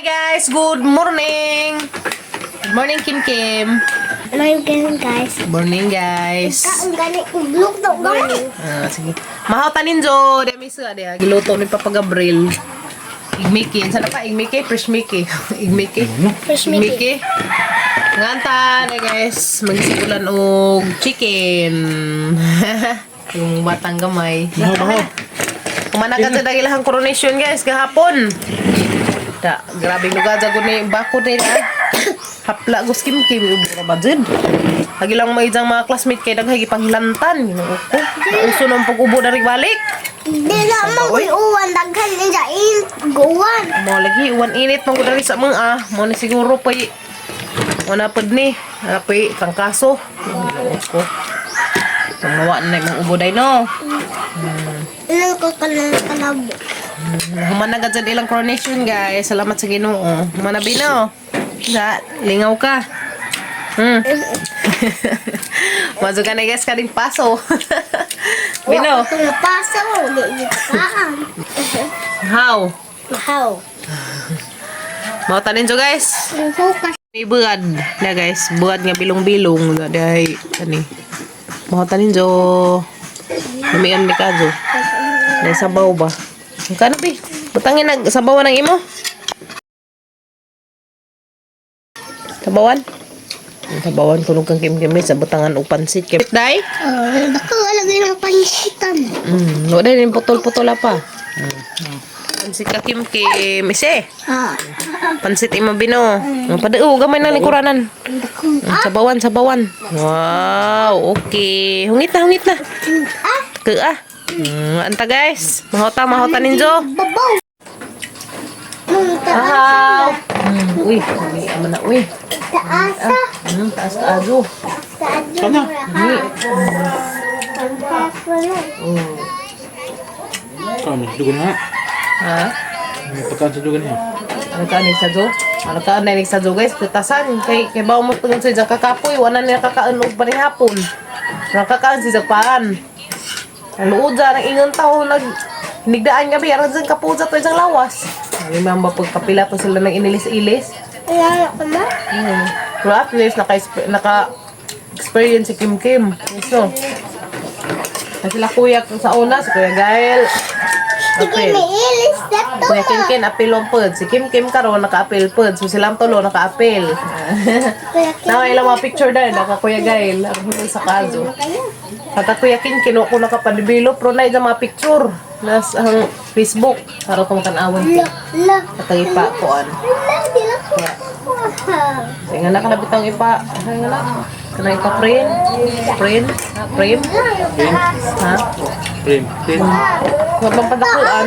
Guys, good morning. Good morning, Kim Kim. Morning, guys. Good morning, guys. Kaon gani ublog daw morning. Sige. Mahaw tanin jo, demi sa dia. Giluto ni Papa Gabriel. Igmiki, sana pa igmiki, fresh Mickey. Igmiki. Fresh Mickey. Nganta na guys, magisigulan og chicken. Yung batang gamay. Mahaw. Kumanagan sa dagilahang coronation guys kahapon. Da, grabe lugar jago ni bako nila. Hapla gus Kim Kim ubra bajud. Lagi lang may jang mga classmate kay daghang gipanghilantan. Ko. Uso nang pag-ubo dari balik. Di na mag-uwan daghan ni jain guwan. Mo lagi uwan init man gud dari sa mga mo ni siguro pay wala pud ni. Api tangkaso. Ko. Tamawa na mga ubo day no. Ilang ko kalabo. Humanagad sa ilang coronation guys. Salamat sa Ginoo. Manabi no. Da, lingaw ka. Mazo ka na guys kading paso. Bino. Paso, di kaan. How? How? Mau tanin jo guys. Focus. May buad na guys. Buad nga bilong-bilong. Daday, ani. Mau tanin jo. Lumian ni kajo. Dahil sabaw ba? Kano bi? Butangin nag sabawan ng imo. Sabawan? Sabawan ko nung kang kim-kimi sa butangan o pansit. Kipit day? Nakalagay ng pansitan. Wala din putol-putol pa. Pansit ka kim-kim. Ise. Pansit imo bino. Padao, gamay na likuranan. Sabawan. Wow, okay. Hungit na. Ke anta guys. Mahota ninjo. Babaw. Wow. Uy, aman na uy. Taasa. Taas ka ajo. Sana. Kami dugo na. Ha? May pagkaan sa dugo niya. Ano ka ni sa jo? Ano ka na ni sa jo guys? Tutasan kay bawo mo tungon sa jang kakapoy, wala niya kakaon og hapon. Nakakaan si Japan. Ang luod dyan, ang ingon tao, nigdaan nga ba, aran dyan kapuza to isang lawas. Ay, mamba, pagkapila pa sila ng inilis-ilis. Ayan ako na. Pero at least, naka-experience si Kim Kim. So, sila kuya sa una, si Kuya Gael. Sige, may ilis na to. Kuya Kim Kim, apilong pod. Si Kim Kim karon naka-apil pod. So, silang tulo, naka-apil. Nawa ilang mga picture dahil, naka-Kuya Gael. Ang hindi sa kaso. At ako yakin, kinuha ko nakapadibilo, pero na yung mga picture nas ang Facebook para itong tanawan ko. At ang ipa koan. Kaya nga na kanabitang ipa. Kaya nga na. Kana ipa frame. Frame? Ha? Frame? Ha? Prim. Huwag bang padakuan.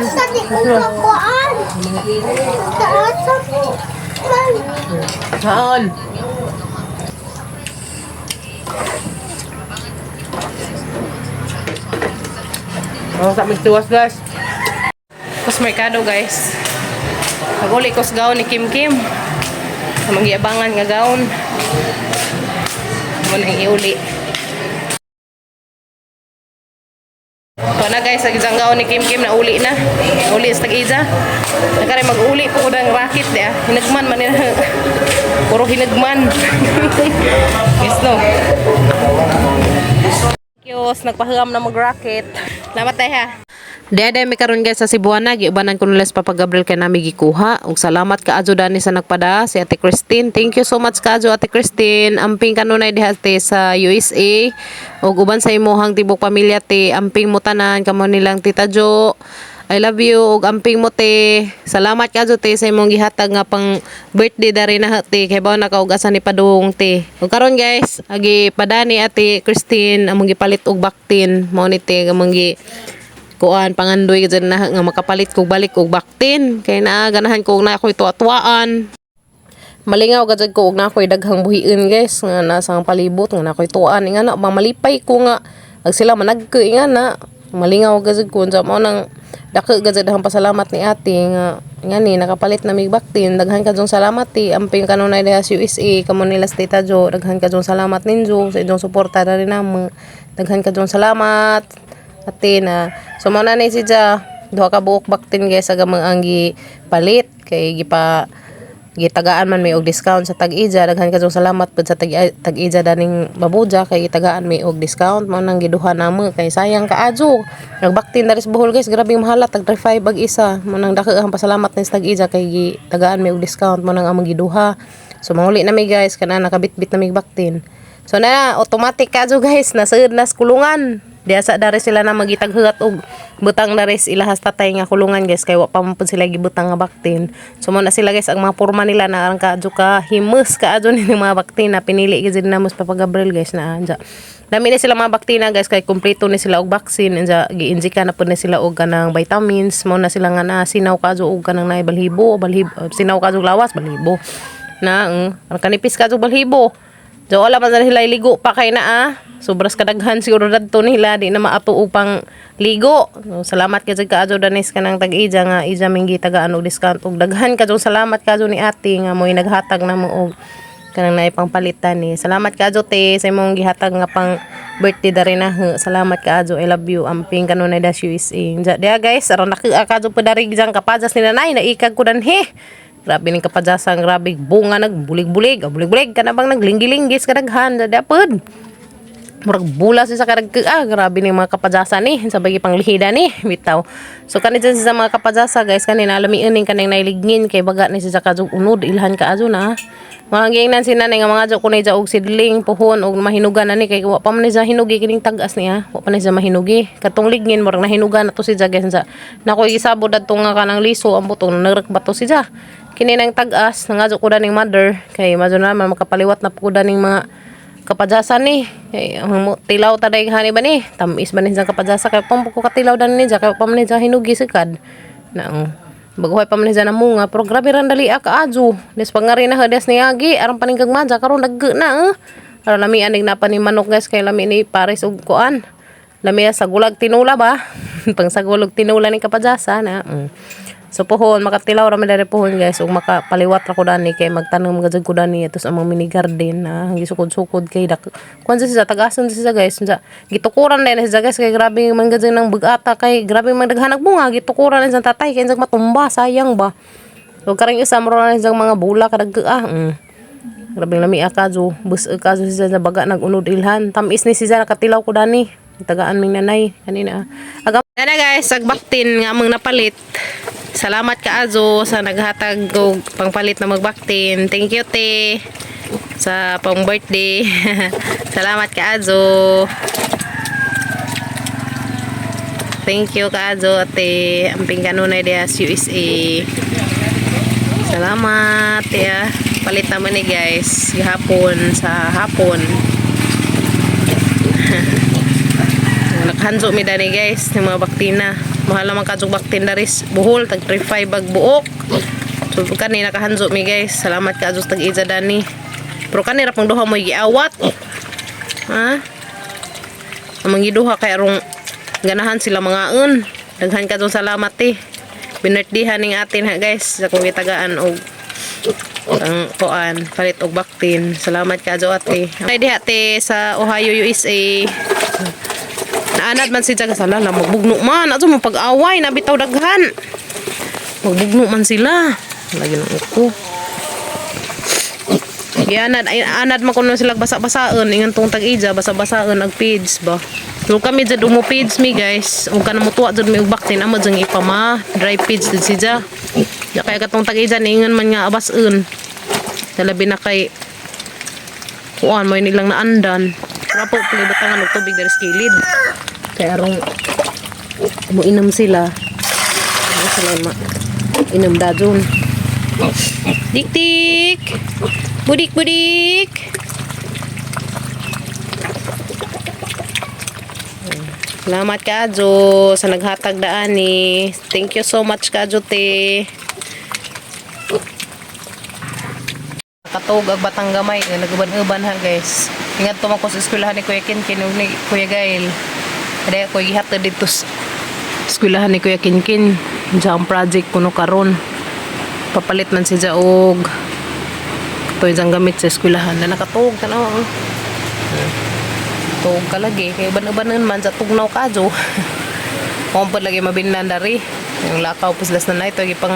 Haan. Oh, sa migtuwas guys. Kos merkado guys. Pag-uli kos gaon ni Kim Kim. Sa magiabangan nga gaon. Mo nang iuli. So na guys, sa isang gaon ni Kim Kim na uli na. Uli sa tag-iza. Nakari mag-uli po ko ng racket dia. Hinagman man nila. Puro hinagman. Yes no. Kiyos, nagpahangam na mag-racket. Salamat tayo ha. Dede mi karon guys sa Cebuana, giubanan ko nulas Papa Gabriel kay nami gikuha. Ug salamat kaajo dani sa nagpada si Ate Christine. Thank you so much kaajo Ate Christine. Amping kanunay diha sa USA. Ug uban sa imuhang tibok pamilya te, amping mo tanan kamo nilang Tita Jo. I love you ug amping mo te. Salamat kaajo te sa imong gihatag nga pang birthday dari na te kay bawo nakaugasan ni padung te. Ug karon guys, agi padani Ate Christine among gipalit og baktin mao ni te among gi kuan pangandoy gid na nga makapalit kog balik og baktin kay naa ganahan ko na ako'y tuwa-tuwaan. Malingaw gid ko og na ako'y daghang buhiin guys nga nasa palibot nga na ako'y tuwaan nga na mamalipay ko nga ag sila managke nga na malingaw gid ko unsa mo nang dako gid daghang pasalamat ni ate nga ngani nakapalit na mig baktin daghan kadtong salamat ti amping kanunay diha sa USA kamo nila sa Tita Jo daghan kadtong salamat ninyo sa inyong suporta rin namo daghan kadtong salamat ate na so mo na ni si Ja duha ka buok baktin guys sa gamang anggi palit kay gipa gitagaan man may og discount sa tag-ija. Daghan kayong salamat pud sa tag-ija daning babuja kay gitagaan may og discount mo nang giduha namo kay sayang kaadyo. Nagbaktin daris Bohol guys, grabe mahala tag 35 bag isa. Mo nang daghang pasalamat ni sa tag-ija kay gitagaan may og discount mo nang among giduha. So manguli na mi guys kana nakabitbit na mi baktin. So na automatic kaadyo guys nasuod na sa kulungan. Diya sa dari sila na magitaghugat og butang daris ilahas tatay nga kulungan guys kay wa pa man pud sila gibutang nga baktin. So mo na sila guys ang mga porma nila na arang kaadyo ka himus kaadyo ni mga baktin na pinili gid na mas Papa Gabriel guys na anja. Dami ni sila mga baktina guys kay kumpleto ni sila og vaccine anja giinjika na pud ni sila og kanang vitamins mo na sila nga na sinaw kaadyo og kanang naay balhibo sinaw kaadyo lawas balhibo na ang kanipis kaadyo balhibo. So wala man sila iligo pa kay na sobras kadaghan siguro dadto nila di na maato upang ligo. So, salamat ka kaadyo danis kanang tag-ija nga ija minggi tagaan og discount og daghan kadyo salamat kaadyo ni ate nga mo'y naghatag na mo og kanang naay pangpalitan ni. Salamat kaadyo te sa imong gihatag nga pang birthday dari na. Salamat kaadyo. I love you. Amping kanunay das USA. Dia guys, aron nakakaadyo po dari jang kapajas ni nanay naikag ko danhi. Grabe ning kapadyasan, grabe bunga nagbulig-bulig, bulig-bulig ka na bang naglinggi-linggis kadaghan dapod. Murag bulas sa kadag grabe ning mga kapadyasan ni sa bagi panglihida ni bitaw. So kani dyan sa mga kapadyasa guys kanina alamiin ning kanang nailignin kay baga ni sa kadug unod ilhan kaadyo na. Mga gingnan sinanay nga mga adyo kunay og sidling puhon og mahinugan na ni kay wa pa man ni sa hinugi kining tagas niya wa pa ni sa mahinugi katong lignin murag nahinugan na to si guys sa nako isabod adto nga kanang liso ang butong nagrekbat to si kini nang tagas nangadyo ko daning mother kay madyo naman makapaliwat na po daning mga kapadyasan ni kay tilaw taday hani ba ni tamis ba ni sa kapadyasa kay pam ko katilaw dan ni kay pam ni sa hinugi sikad na baguhay pa man ni na munga pero grabe ran dali kaadyo des pangari na hades ni agi aron paninggag madja karon nagge na aron lami anig na pa ni manok guys kay lami ni pares og kuan lami sa gulag tinula ba pang sa gulag tinula ni kapadyasa na so pohon makatilaw ra man dere pohon guys ug makapaliwat ra ko dani kay magtanom gajud ko dani atos among mini garden na gisukod-sukod kay dak kun sa tagason sa guys sa gitukuran din sa guys kay grabe man gajud nang bugata kay grabe man daghan bunga gitukuran sa tatay kay sa matumba sayang ba so karing isa mo ra sa mga bula kadag grabe lami akajo bus akajo sa baga nagunod ilhan tamis ni siya nakatilaw ko dani tagaan ming nanay kanina agam na guys agbaktin nga among napalit. Salamat kaadyo sa naghatag og pangpalit na magbaktin. Thank you te sa pang birthday. Salamat kaadyo. Thank you kaadyo ate. Amping kanunay dia sa USA. Salamat ya. Palit naman ni guys gihapon sa hapon. Naghanso mi dani guys ng mga baktina. Mahal naman kadzog baktin daris Bohol tag 35 bag buok. So kanina nakahanso mi guys. Salamat kadzog tag ija dani. Pero kanira pang duha mo giawat. Ha? Amang giduha kay arong ganahan sila mga daghan kadzog salamat binirthday ning atin ha guys sa kong gitagaan og ang kuan palit og baktin. Salamat kadzog ate. Ay diha te sa Ohio USA. Naanad man si Jaga sala na magbugno man ato mo pag-away nabitaw daghan magbugno man sila lagi nang uko anad man kuno sila basa-basaon ingon tong tag-ija basa-basaon ag page ba so kami jud mo page mi guys ug kana mo tuwa jud mi og baktin amo jeng ipama dry page jud si Ja kaya katong tag-ija ningon man nga abason labi na kay kuan mo nilang naandan rapo pilibatangan og tubig dari skilid kaya arong mo inom sila inom dadyon dik-dik budik-budik salamat kaadyo sa naghatag daan ni thank you so much kaadyo te katog ag batang gamay nagaban-uban ha guys ingat to man ko sa eskwelahan ni Kuya Kinkin ug ni Kuya Gail kaya ko gihatod dito sa eskwelahan ni Kuya Kinkin sa ang project kuno karon papalit man siya og toy jang gamit sa eskwelahan na nakatug tanaw tug ka lagi kay uban-ubanan man sa tugnaw kadyo mo pa lagi mabinlan dari yung lakaw puslas na nay to gipang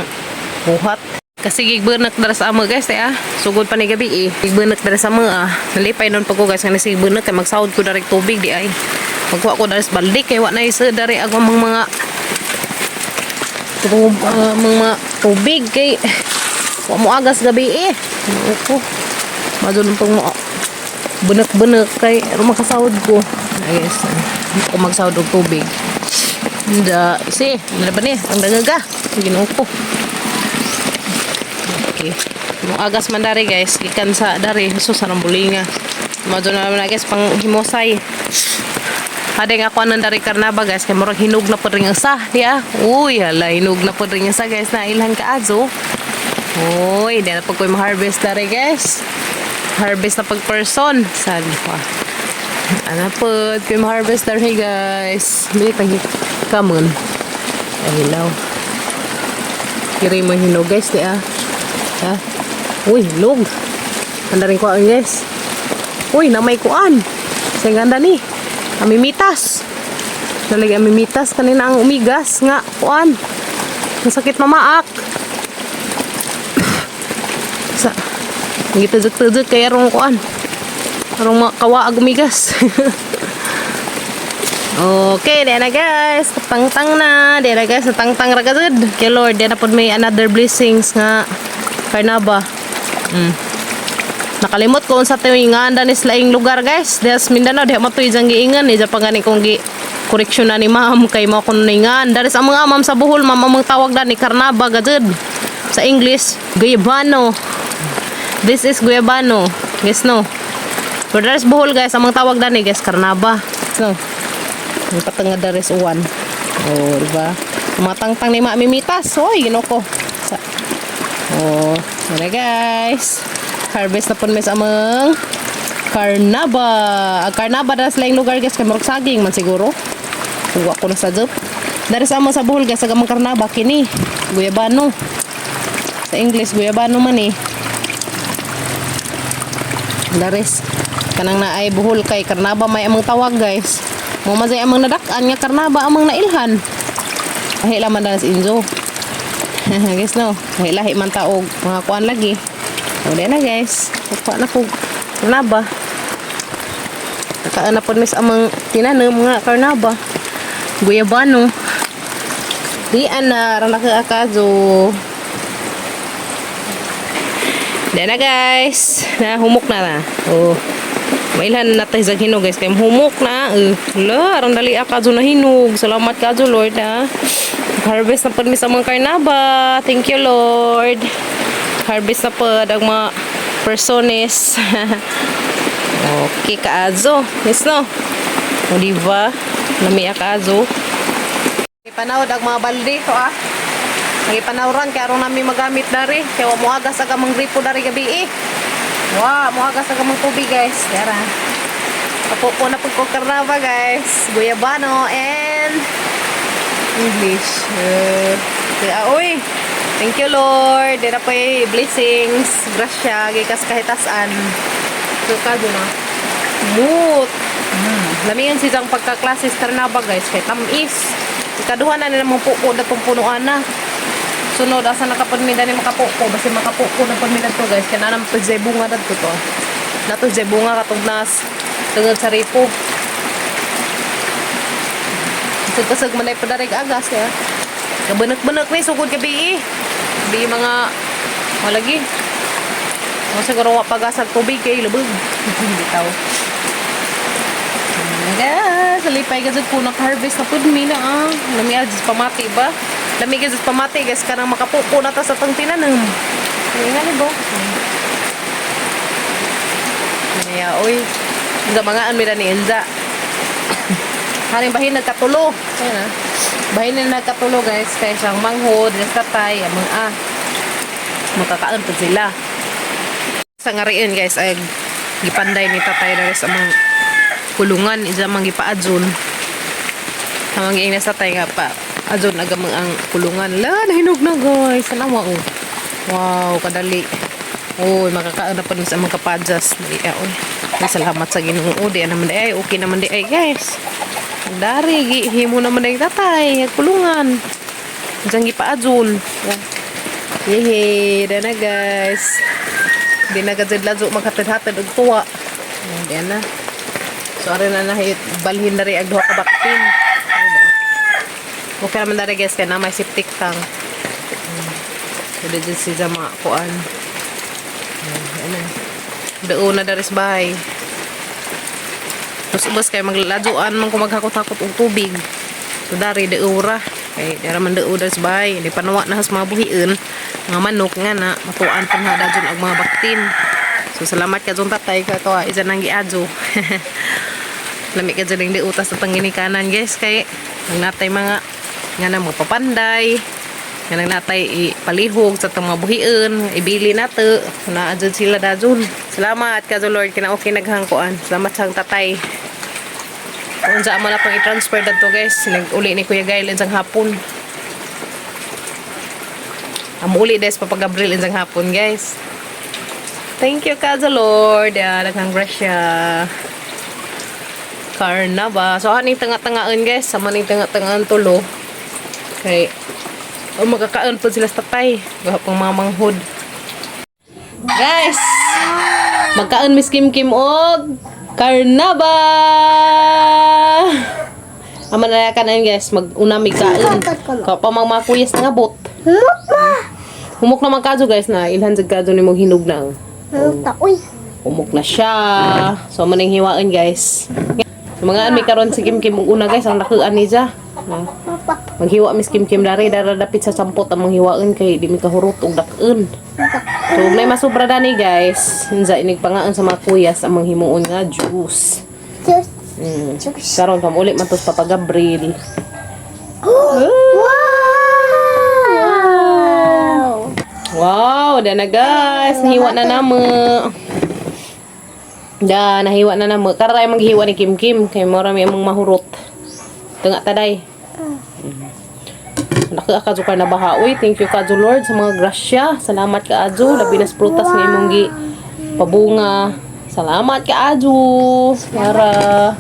buhat Kasi gigbenak dara sa amo guys ah. Sugod pa ni gabi Gigbenak dara sa amo Nalipay nun pa ko guys nga sigbenak kay magsahod ko dari tubig di ay. Magkuha ko dari sa balde kay wa na isa dari agong mga tubig kay wa mo agas gabi Ako. Madulong pang mo benek-benek kay makasahod ko. Guys, ako magsahod og tubig. Nda, isi, nada ba ni? Ang dangaga. Ginoo ko. Okay. Mo agas man dari guys, gikan sa dari sus sarang bulinga. Mado na naman guys pang himosay. Hadeng ako anan dari Karnaba guys, kay murag hinog na pod ring isa, ya. Uy, hala hinog na pod ring isa guys na ilhan ka azo. Uy, di na pag ko'y ma-harvest dari guys. Harvest na pag person. Sabi ko. Ano po, ko'y ma-harvest dari guys. Bili pang kamon. Hilaw. Kiri mo hinog guys, di Ha? Uy, hinog. Handa rin kuhaan guys. Uy, namay kuhaan. Sa ganda ni. Amimitas. Nalagi amimitas. Kanina ang umigas nga. Kuhaan. Masakit mamaak. Sa ngituduk-tuduk kay arong kuan. Arong kawaag umigas. Okay, di na guys. Tangtang na. Di na guys, tangtang ra gud. Kay Lord, di na pod may another blessings nga Karnaba. Nakalimot ko unsa tuingan danis laing lugar guys. Des Mindanao di matoy jang giingan ni japang gani kong gi correction na ni ma'am kay mo kun ningan. Dari sa mga ma'am sa Bohol ma'am ang tawag dan ni Karnaba gud. Sa English, Guyabano. This is Guyabano. Yes, no. Pero there's Bohol guys. Amang tawag na ni guys, Karnaba. So, yung patangad there is one. Oh, diba? Matangtang ni Mamitas. Hoy, ginoko. Oh, okay guys. Harvest na po mes amang Karnaba. Ang Karnaba na sila yung lugar guys. Kay marag saging man siguro. Huwag ko na sa job. Dari sa amang sa Bohol guys. Agamang Karnaba. Kini. Guyabano. Sa English, Guyabano man Daris kanang na ay Bohol kay Karnaba may amang tawag guys. Mo mazay amang nadakan nga Karnaba amang nailhan. Lahi laman dalas injo. Guys no, lahi man taog mga kuan lagi. O na guys. Kuha na ko Karnaba. Nakaan na pod mis amang tinanom nga Karnaba. Guyabano. Di ana ra nakakazo. Yan na guys. Humok na. Oh. Mailhan na tayo sa hinog guys. Kaya humok na. Hala, arang dali akazo na hinog. Salamat kazo Lord ha. Harvest na po mi sa mga Karnaba. Thank you Lord. Harvest na po ang mga persones. Okay kaazo. Yes no. O diba? Nami akazo. Ipanawad ang mga balde to Nagipanawran kaya aron namin magamit dari. Kaya mo agas agamang gripo dari gabi Wow, mo agas agamang tubig guys. Tara. Papupo na po ko Karnaba guys. Guyabano and English. Kaya uy. Thank you Lord. Dira po blessings. Grasya. Gikas kahitasan. So kago na. Moot. Lamihan siyang pagkaklases Karnaba guys. Kaya tamis. Ikaduhan na nila mga pupo na itong punuan na. Sunod, asa nakapagmida ni makapupo. Basta makapupo na pagmida to guys. Kaya na naman zay bunga na to. Nato zay bunga katong nas. Tungod sa ripo. Kasag-kasag manay padarig agas ya. Kabanak-banak ni sugod kabi Kabi mga malagi. Siguro wapagasag tubig kay lubog. Hindi tao. Guys, salipay gazad ko naka-harvest na pud mi na Lami ads pamati ba? Lami gazad pamati guys kanang makapupo na ta sa tang tinanam. Nga ni bo. Kaya oy, gamangaan mi ni Enza. Haring bahin nagkatulo. Ayun Bahin na nagkatulo guys kay siyang manghod, tatay, amang makakaon pud sila. Sa ngariin guys ay gipanday ni tatay na sa amang kulungan isa mang gipaadzon amang giing nasa tay nga pa adzon agamang ang kulungan la nahinog na guys anawa wow kadali makakaon na pa sa mga kapadjas dali salamat sa Ginoo di naman di ay okay naman di ay guys dari himo naman ay tatay kulungan isang gipaadzon Yehey, dyan na guys. Di na gadzid lazo maghatid-hatid og tuwa. Dyan na. So, arin na balhin na rin ang duha ka baktin. Okay naman na rin guys, kaya na may septic tank. So, dyan siya mga kuan. Dyan na. Doon na daris bahay. Tapos ubas kayo magladuan man kung maghakot-hakot og tubig. So, dari deura. Kaya dara man deura daris bahay. Di panawa na has mga buhiin. Mga manok nga na matuan pa na dyan ang mga baktin. So salamat ka dyan tatay ka to isa nang giadyo. Lami ka dyan yung diutas sa panginikanan guys kay nang natay mga nga na magpapanday nga nang natay ipalihog sa itong mga buhiin ibili nato na dyan sila dyan. Salamat ka dyan Lord kina okay naghangkuan. Salamat sa tatay kung saan mo na pang i-transfer dito guys uli ni Kuya Gail insang hapon. Amuli des Papa Gabriel insang hapon guys. Thank you Kaza Lord. Daghang grasya. Karnaba. So aning tanga-tangaan guys, sama ning tanga-tangaan tulo. Kay magkakaon po sila sa tatay. Gahapon mga manghod. Guys, magkaon Miss Kim Kim og karnaba. Ama na kanan guys, mag-una mi kaon. Kapag mga kuyas nga bot. Humok naman kadyo guys na ilhan jud kadyo nimo hinog na. Uy. Humok na siya. So maning hiwaan guys. So, mga ami karon si Kim Kim una guys ang nakuan ni ja. Maghiwa Miss Kim Kim dari dapit sa sampot ang manghiwaan kay di mi kahurot og dakun. So may masubra dani guys. Unsa inig pangaan sa mga kuyas ang manghimuon nga juice. Juice. Karon kam uli man tos Papa Gabriel. Wow, dah na guys, nahiwa na namo. Dah nahiwa na namo. Karay maghiwa ni Kim Kim kay marami among mahurot. Tengah taday. Nakaka ka na baha. Uy, thank you Kadyo Lord sa mga grasya. Salamat ka Adyo, labi na prutas nga imong gi pabunga. Salamat ka Adyo. Yara.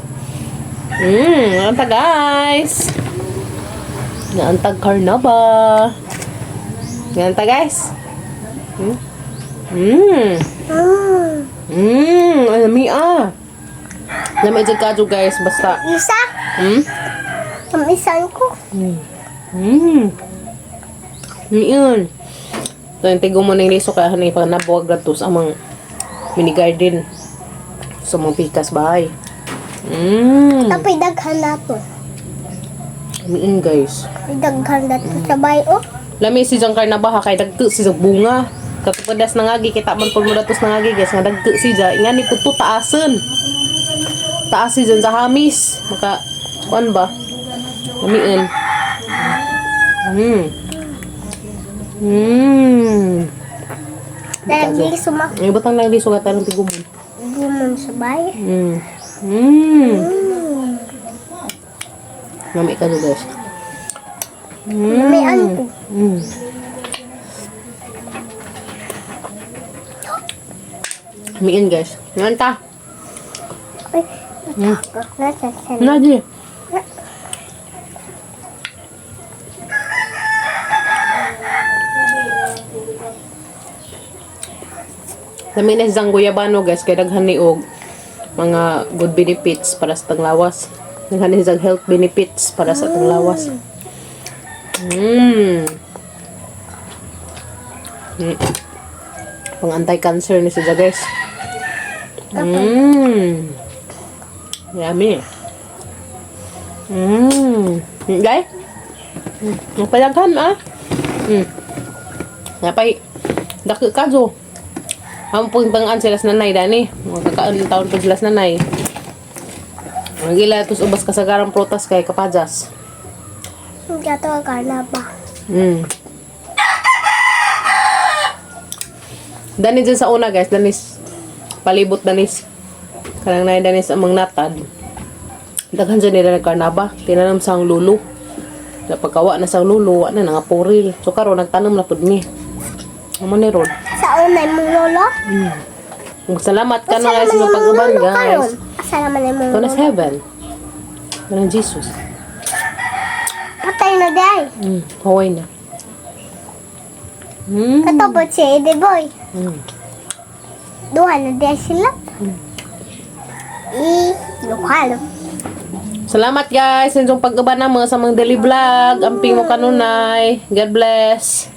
Anta guys. Naantag karnaba. Nganta guys. Alami Lami dyan kadyo guys, basta. Isa? Ang isan ko. Yun. So, yung tigo mo na yung liso kaya hanay pag nabuwag ratos ang mga mini garden sa mga pikas bahay. Tapos daghan na to. Yun guys. Daghan na to sa bayo. Lami si Jang Karnabaha kay dagto si bunga. Katupadas nangagi kita man pud mo datos nangagi guys nga dagto si Ja. Ingani pud to taasen. Taas si Jan sa hamis. Maka kuan ba? Lamiin. Dahil di sumak. Ay butang lang di sugatan ng tigumon. Gumon sa bayo. Lami ka guys. May ano. Miin guys. Ngayon ta. Ay, natakot na sa sana. Nadi. Lami na isang guyabano guys. Kaya daghan ni og mga good benefits para sa tanglawas. Daghan ni isang health benefits para sa tanglawas. Pang anti-cancer ni siya guys. Yummy. Guys. Napalaghan Napay dako kadyo. Ang pagtangan sila sa nanay dani. Magkakaan ng taon pa sila sa nanay. Magila tos ubas kasagarang protas kay kapajas. Gato ka na ba? Dani dyan sa una guys, danis palibot danis. Kanang na danis amang natad. Daghan dyan nila nagkarnaba. Tinanam sa ang lulo. Pagkawa na sa lulo, na nga poril. So karon nagtanam na pud mi. Amo ni Rod. Sa unay mong lolo? Salamat ka na guys sa pag-uban guys. Salamat na mong Ito na lolo. sa heaven. Kanang Jesus. Patay na day. Huway na. Katapos siya, ede boy. Hmm. Duha na dia sila. Lukhalo. Salamat guys sa inyong pag-abana mo sa mga daily vlog. Amping mo kanunay. God bless.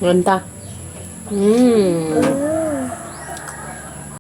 Ganta.